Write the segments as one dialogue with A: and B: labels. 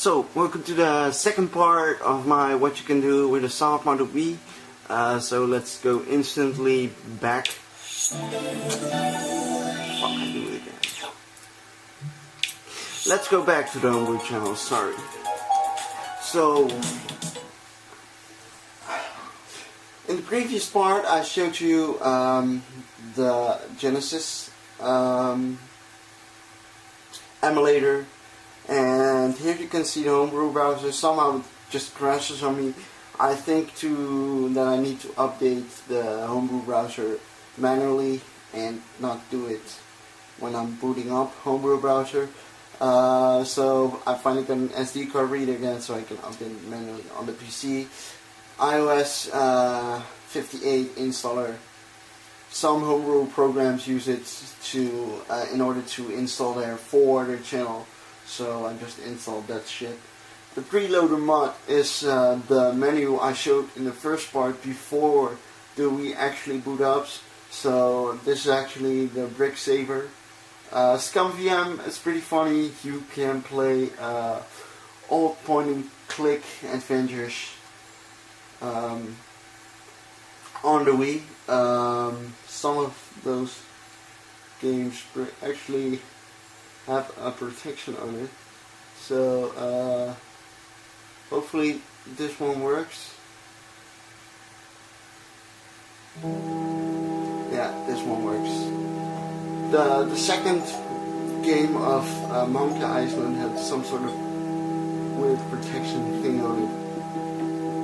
A: So, welcome to the second part of my what you can do with a soft-modded Wii. So let's go instantly back. Fuck, I do it again. Let's go back to the homebrew channel, sorry. So, in the previous part I showed you the Genesis emulator, and here you can see the homebrew browser. Somehow it just crashes on me. I think that I need to update the homebrew browser manually and not do it when I'm booting up homebrew browser. So I finally got an SD card reader again, so I can update it manually on the PC. iOS 58 installer. Some homebrew programs use it to in order to install their forwarder channel, so I just installed that shit. The preloader mod is the menu I showed in the first part before the Wii actually boot up. So this is actually the brick saver. ScummVM is pretty funny. You can play all point and click adventures on the Wii. Some of those games actually have a protection on it, so hopefully this one works. Yeah, this one works. The second game of Monkey Island had some sort of weird protection thing on it,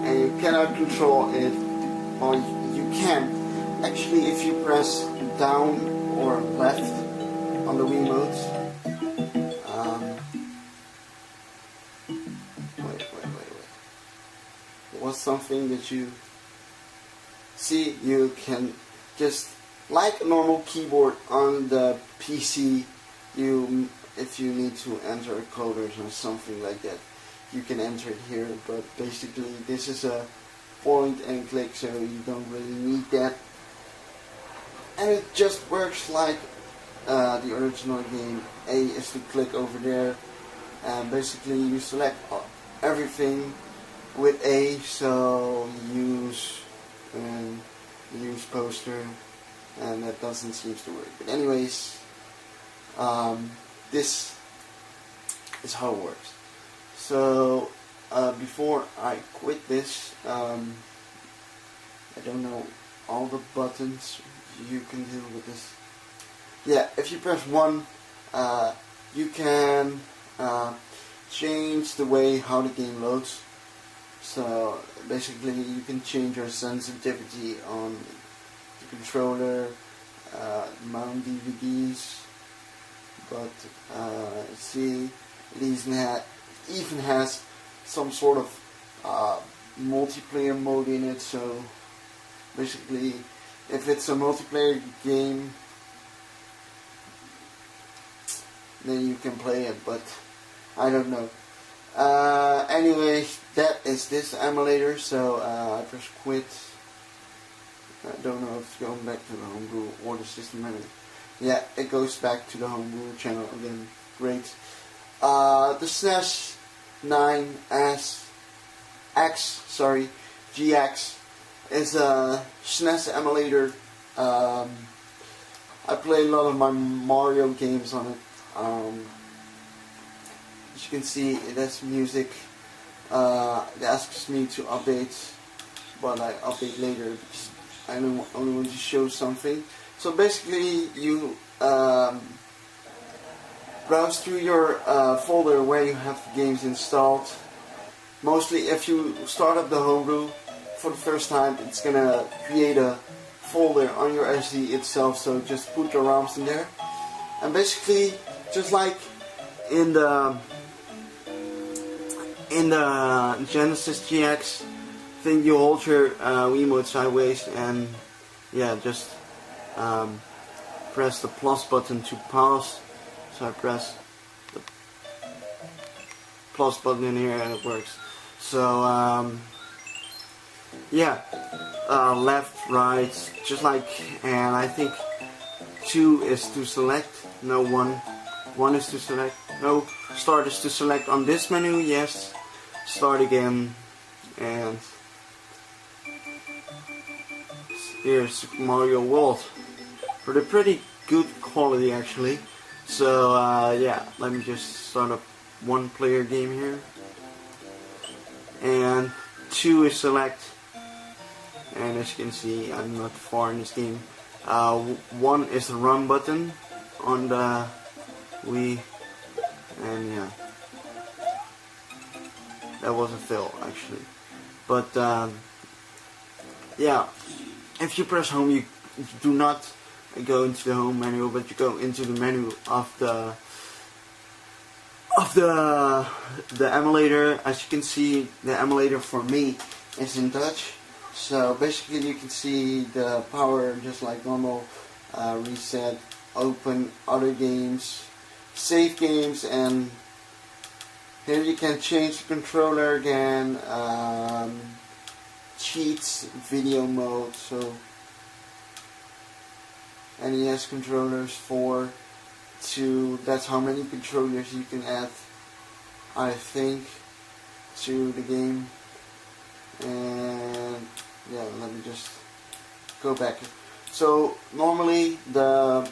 A: and you cannot control it, or you can. Actually, if you press down or left on the Wiimote, wait. It was something that you see. You can just, like a normal keyboard on the PC, if you need to enter a code or something like that, you can enter it here. But basically, this is a point and click, so you don't really need that. And it just works like the original game. A is to click over there, and basically you select everything with A. So use poster, and that doesn't seem to work. But anyways, this is how it works. So before I quit this, I don't know all the buttons you can do with this. Yeah, if you press 1, you can change the way how the game loads. So basically you can change your sensitivity on the controller, mount DVDs, but see, it even has some sort of multiplayer mode in it. So basically, if it's a multiplayer game, then you can play it, but I don't know. Anyway, that is this emulator, so I press quit. I don't know if it's going back to the homebrew or the system manager. Yeah, it goes back to the homebrew channel again. Great. The SNES 9GX is a SNES emulator. I play a lot of my Mario games on it. As you can see, it has music. It asks me to update, but I update later because I only want to show something. So basically, you browse through your folder where you have the games installed. Mostly, if you start up the homebrew for the first time, it's gonna create a folder on your SD itself. So just put your ROMs in there, and basically, just like in the Genesis GX thing, you hold your Wiimote sideways, and yeah, just press the plus button to pause. So I press the plus button in here and it works. So yeah, left, right, just like, and I think 2 is to select, no 1 is to select, no, Start is to select on this menu, yes. Start again, and here's Super Mario World for the pretty good quality actually. So yeah, let me just start up one player game here, and 2 is select, and as you can see I'm not far in this game. 1 is the run button on the Wii, and yeah, that was a fail actually, but yeah, if you press home you do not go into the home menu, but you go into the menu of the emulator. As you can see, the emulator for me is in Dutch, so basically you can see the power just like normal, reset, open other games, save games, and here you can change the controller again, cheats, video mode, so NES controllers 4 to, that's how many controllers you can add, I think, to the game. And yeah, let me just go back. So normally the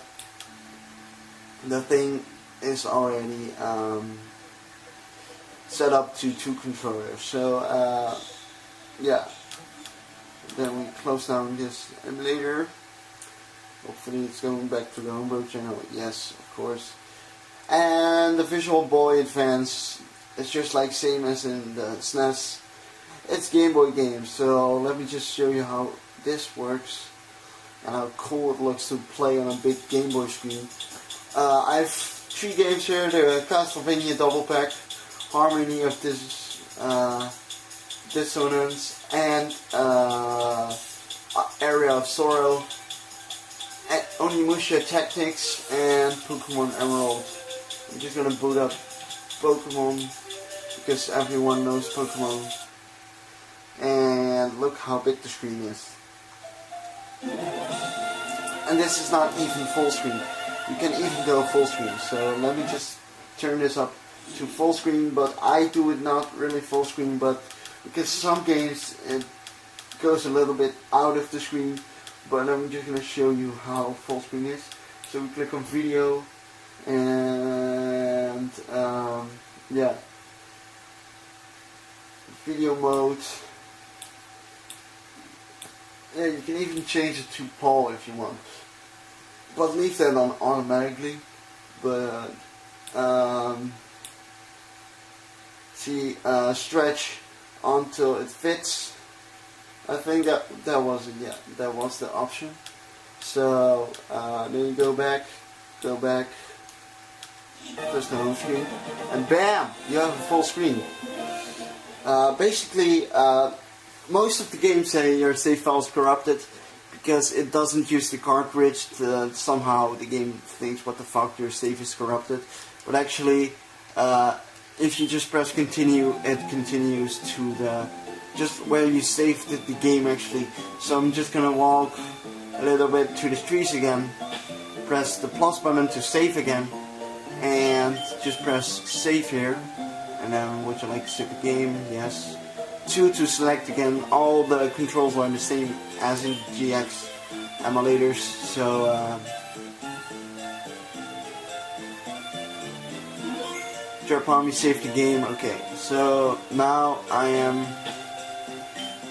A: thing is already set up to 2 controllers. So yeah, then we close down this emulator. Hopefully it's going back to the homebrew channel. Yes, of course. And the Visual Boy Advance is just like same as in the SNES. It's Game Boy games. So let me just show you how this works and how cool it looks to play on a big Game Boy screen. I have 3 games here. The Castlevania Double Pack, Harmony of Dissonance, and Area of Sorrow, Onimusha Tactics, and Pokemon Emerald. I'm just gonna boot up Pokemon because everyone knows Pokemon. And look how big the screen is. And this is not even full screen. You can even go full screen. So let me just turn this up to full screen, but I do it not really full screen, but because some games it goes a little bit out of the screen. But I'm just going to show you how full screen is. So we click on video, and yeah, video mode. Yeah, you can even change it to PAL if you want, but leave that on automatically. But see, stretch until it fits. I think that was it. Yeah, that was the option. So then you go back, press the home screen, and bam, you have a full screen. Basically, most of the games say your save file is corrupted because it doesn't use the cartridge. Somehow the game thinks, what the fuck, your save is corrupted. But actually, if you just press continue, it continues to the just where you saved the game actually. So I'm just gonna walk a little bit to the trees again, press the plus button to save again, and just press save here, and then would you like to save the game? Yes. 2 to select again. All the controls are the same as in GX emulators, so Japan, save the game. Okay, so now I am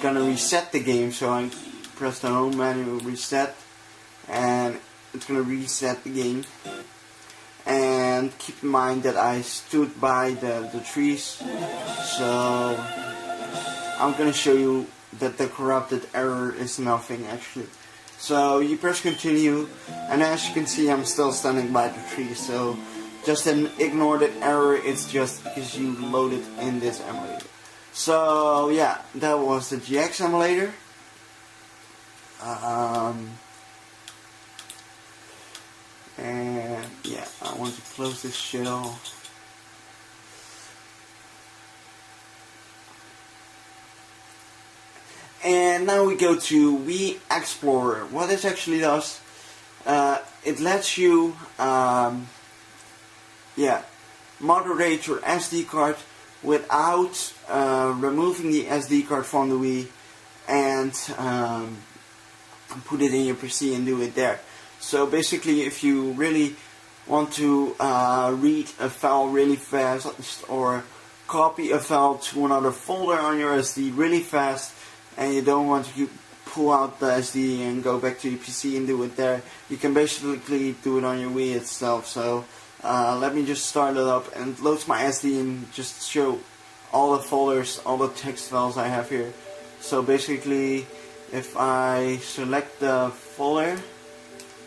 A: gonna reset the game, so I press the home menu, reset, and it's gonna reset the game. And keep in mind that I stood by the trees, so I'm gonna show you that the corrupted error is nothing actually. So you press continue, and as you can see I'm still standing by the tree, so just ignore that error, it's just because you loaded in this emulator. So yeah, that was the GX emulator. And yeah, I want to close this shit off. And now we go to WiiXplorer. What this actually does, it lets you, yeah, moderate your SD card without removing the SD card from the Wii and put it in your PC and do it there. So basically, if you really want to read a file really fast or copy a file to another folder on your SD really fast, and you don't want to pull out the SD and go back to your PC and do it there, you can basically do it on your Wii itself. So let me just start it up and load my SD and just show all the folders, all the text files I have here. So basically, if I select the folder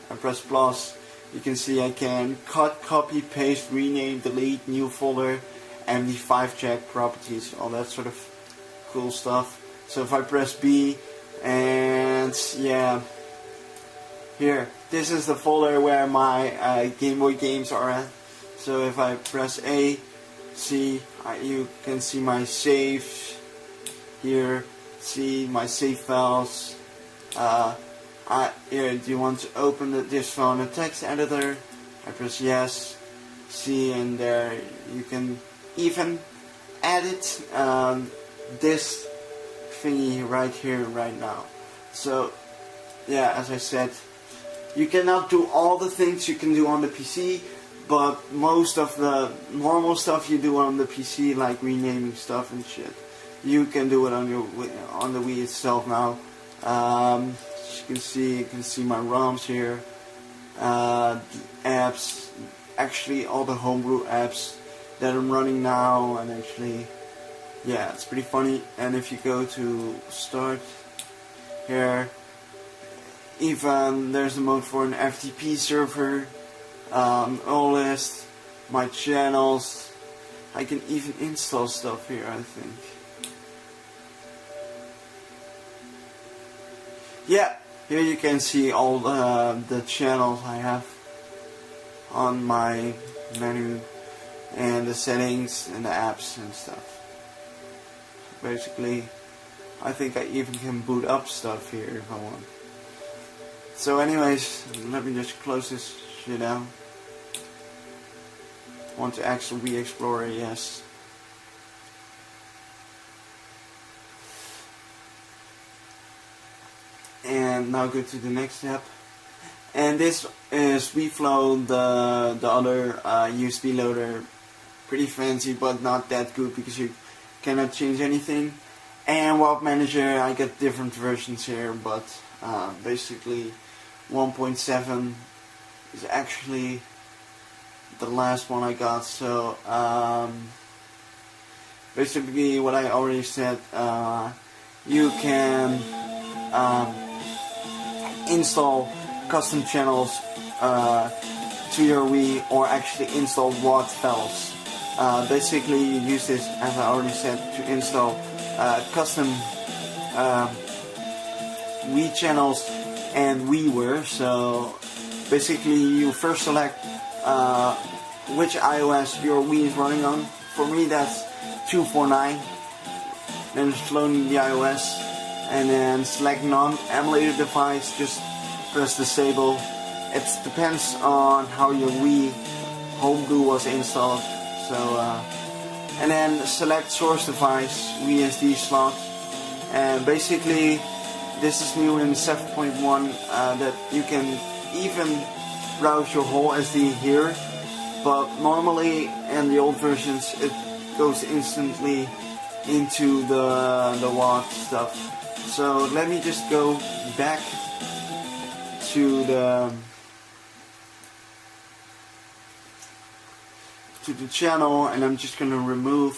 A: and press plus, you can see I can cut, copy, paste, rename, delete, new folder, MD5 check, properties, all that sort of cool stuff. So if I press B, and yeah, here, this is the folder where my Game Boy games are at. So if I press A, see, you can see my saves here, see my save files. Here, do you want to open this file in a text editor? I press yes, see, and there you can even edit this thingy right here, right now. So yeah, as I said, you cannot do all the things you can do on the PC, but most of the normal stuff you do on the PC, like renaming stuff and shit, you can do it on the Wii itself now. As you can see my ROMs here, apps, actually all the homebrew apps that I'm running now, and actually, yeah, it's pretty funny. And if you go to start here, even there's a mode for an FTP server, all list, my channels. I can even install stuff here, I think. Yeah, here you can see all the channels I have on my menu, and the settings and the apps and stuff. Basically, I think I even can boot up stuff here if I want. So anyways, let me just close this shit out. Want to access WiiXplorer, yes. And now go to the next step. And this is WiiFlow, the other USB loader. Pretty fancy, but not that good because you cannot change anything. And WAP Manager, I get different versions here, but basically 1.7 is actually the last one I got. So basically what I already said, you can install custom channels to your Wii, or actually install WAP files. Basically you use this, as I already said, to install custom Wii channels and WiiWare. So basically you first select which iOS your Wii is running on. For me that's 249. Then it's loading the iOS, and then select non-emulator device, just press disable. It depends on how your Wii homebrew was installed. So and then select source device, WiiSD slot, and basically this is new in 7.1 that you can even browse your whole SD here, but normally in the old versions it goes instantly into the WAP stuff. So let me just go back to the channel, and I'm just gonna remove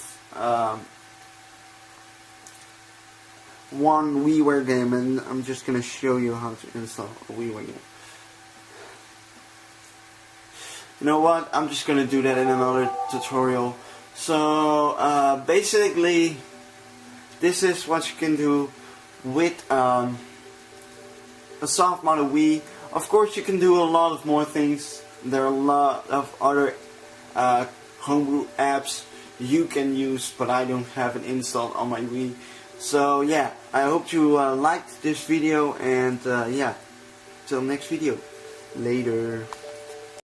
A: one WiiWare game, and I'm just gonna show you how to install a WiiWare game. You know what? I'm just gonna do that in another tutorial. So basically, this is what you can do with a soft-modded Wii. Of course, you can do a lot of more things. There are a lot of other homebrew apps you can use, but I don't have it installed on my Wii. So yeah, I hope you liked this video, and yeah, till next video, later.